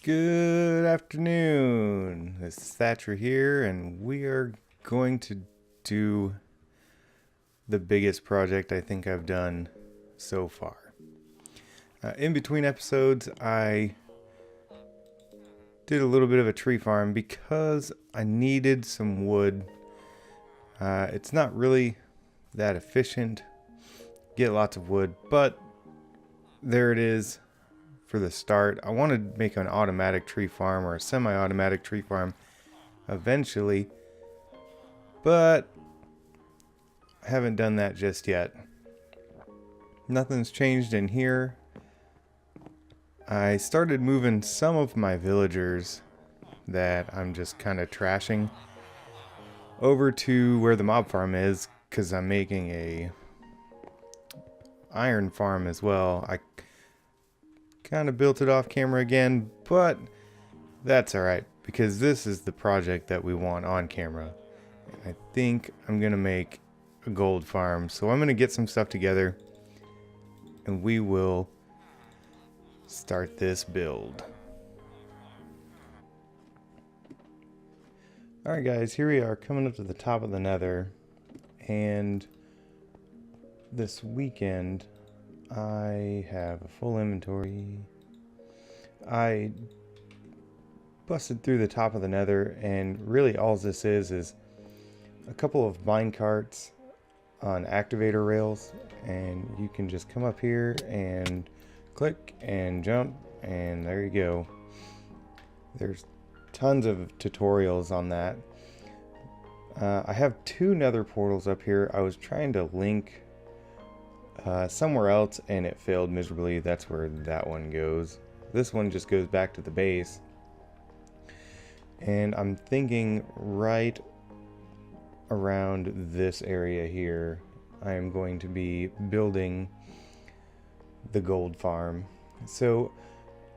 Good afternoon. This is Thatcher here, and we are going to do the biggest project I think I've done so far. In between episodes, I did a little bit of a tree farm because I needed some wood. It's not really that efficient, get lots of wood, but there it is. For the start, I want to make an automatic tree farm or a semi-automatic tree farm eventually, but I haven't done that just yet. Nothing's changed in here. I started moving some of my villagers that I'm just kind of trashing over to where the mob farm is because I'm making a iron farm as well. I kind of built it off camera again, but that's alright because this is the project that we want on camera. I think I'm gonna make a gold farm, so I'm gonna get some stuff together and we will start this build. Alright guys, here we are coming up to the top of the nether, and this weekend I have a full inventory. I busted through the top of the nether, and really all this is a couple of mine carts on activator rails, and you can just come up here and click and jump, and there you go. There's tons of tutorials on that. I have two nether portals up here. I was trying to link somewhere else and it failed miserably. That's where that one goes. This one just goes back to the base, and I'm thinking right around this area here I am going to be building the gold farm. So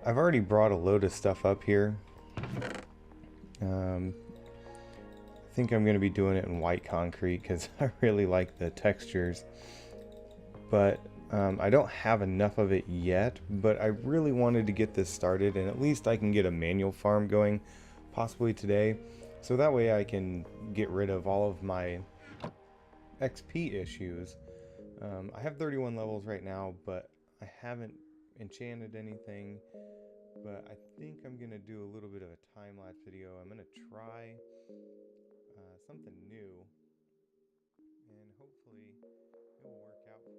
I've already brought a load of stuff up here. I think I'm going to be doing it in white concrete because I really like the textures. But I don't have enough of it yet, but I really wanted to get this started, and at least I can get a manual farm going possibly today, so that way I can get rid of all of my XP issues. I have 31 levels right now, but I haven't enchanted anything, but I think I'm going to do a little bit of a time-lapse video. I'm going to try something new, and hopefully it will work out for us.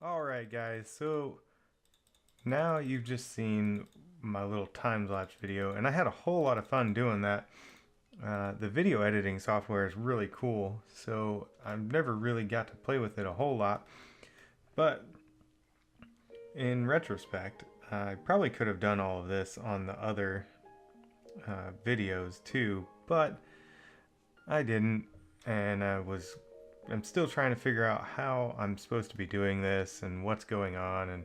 Alright guys, so now you've just seen my little time-lapse video, and I had a whole lot of fun doing that. The video editing software is really cool, so I've never really got to play with it a whole lot, but in retrospect, I probably could have done all of this on the other videos too, but I didn't, and I'm still trying to figure out how I'm supposed to be doing this and what's going on and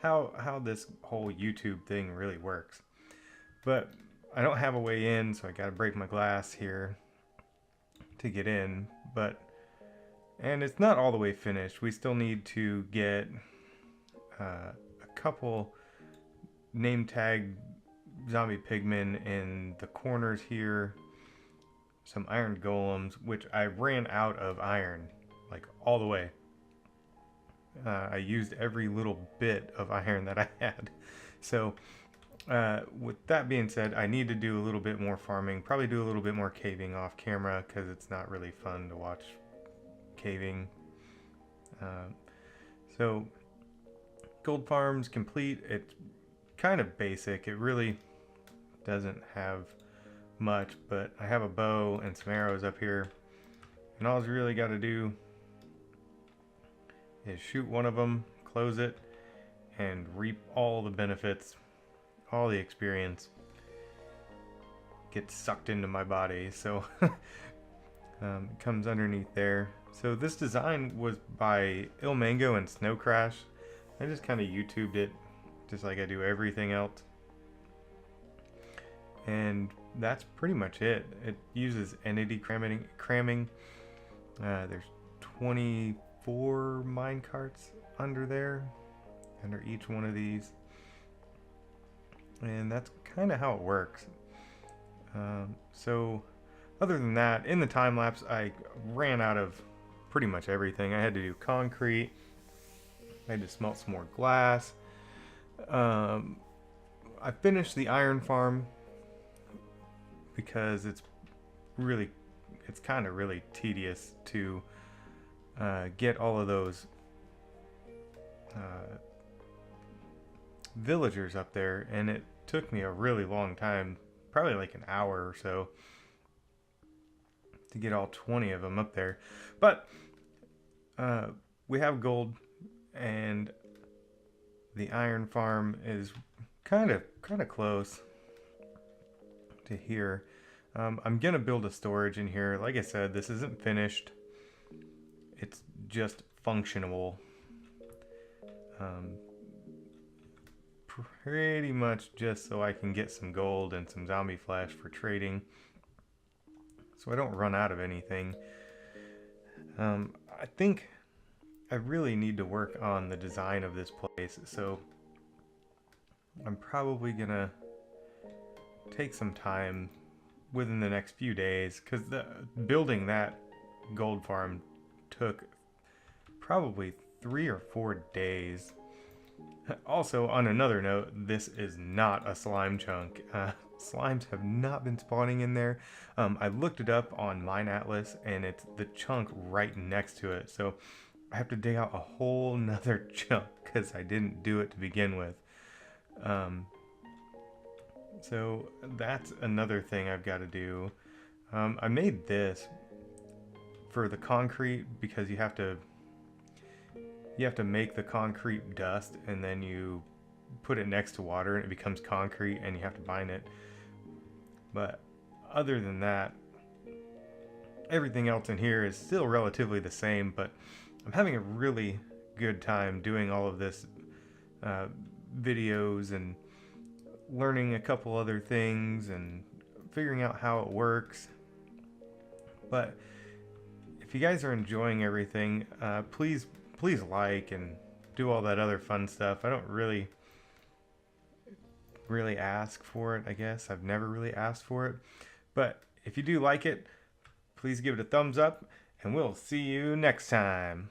how this whole YouTube thing really works. But I don't have a way in, so I gotta break my glass here to get in, and it's not all the way finished. We still need to get a couple name tag zombie pigmen in the corners here, some iron golems, which I ran out of iron, like all the way. I used every little bit of iron that I had. So with that being said, I need to do a little bit more farming, probably do a little bit more caving off camera, because it's not really fun to watch caving. So gold farm's complete. It's kind of basic. It really doesn't have much, but I have a bow and some arrows up here, and all you really got to do is shoot one of them, close it, and reap all the benefits, all the experience gets sucked into my body. So it comes underneath there. So this design was by Il Mango and Snow Crash. I just kind of YouTubed it, just like I do everything else. And that's pretty much it. It uses entity cramming. There's 24 mine carts under there, under each one of these. And that's kind of how it works. So other than that, in the time lapse, I ran out of pretty much everything. I had to do concrete. I had to smelt some more glass. I finished the iron farm because it's kind of really tedious to get all of those villagers up there, and it took me a really long time, probably like an hour or so, to get all 20 of them up there. But we have gold, and the iron farm is kind of close to here. I'm gonna build a storage in here. Like I said, this isn't finished. It's just functional. Pretty much just so I can get some gold and some zombie flesh for trading, so I don't run out of anything. I think I really need to work on the design of this place, so I'm probably gonna take some time within the next few days, because building that gold farm took probably 3 or 4 days. Also, on another note, this is not a slime chunk. Slimes have not been spawning in there. I looked it up on Mine Atlas, and it's the chunk right next to it, so I have to dig out a whole nother chunk because I didn't do it to begin with. So that's another thing I've got to do. I made this for the concrete because you have to make the concrete dust, and then you put it next to water and it becomes concrete, and you have to bind it. But other than that, everything else in here is still relatively the same, but I'm having a really good time doing all of this videos and learning a couple other things and figuring out how it works. But if you guys are enjoying everything, please like and do all that other fun stuff. I don't really ask for it, I guess. I've never really asked for it. But if you do like it, please give it a thumbs up, and we'll see you next time.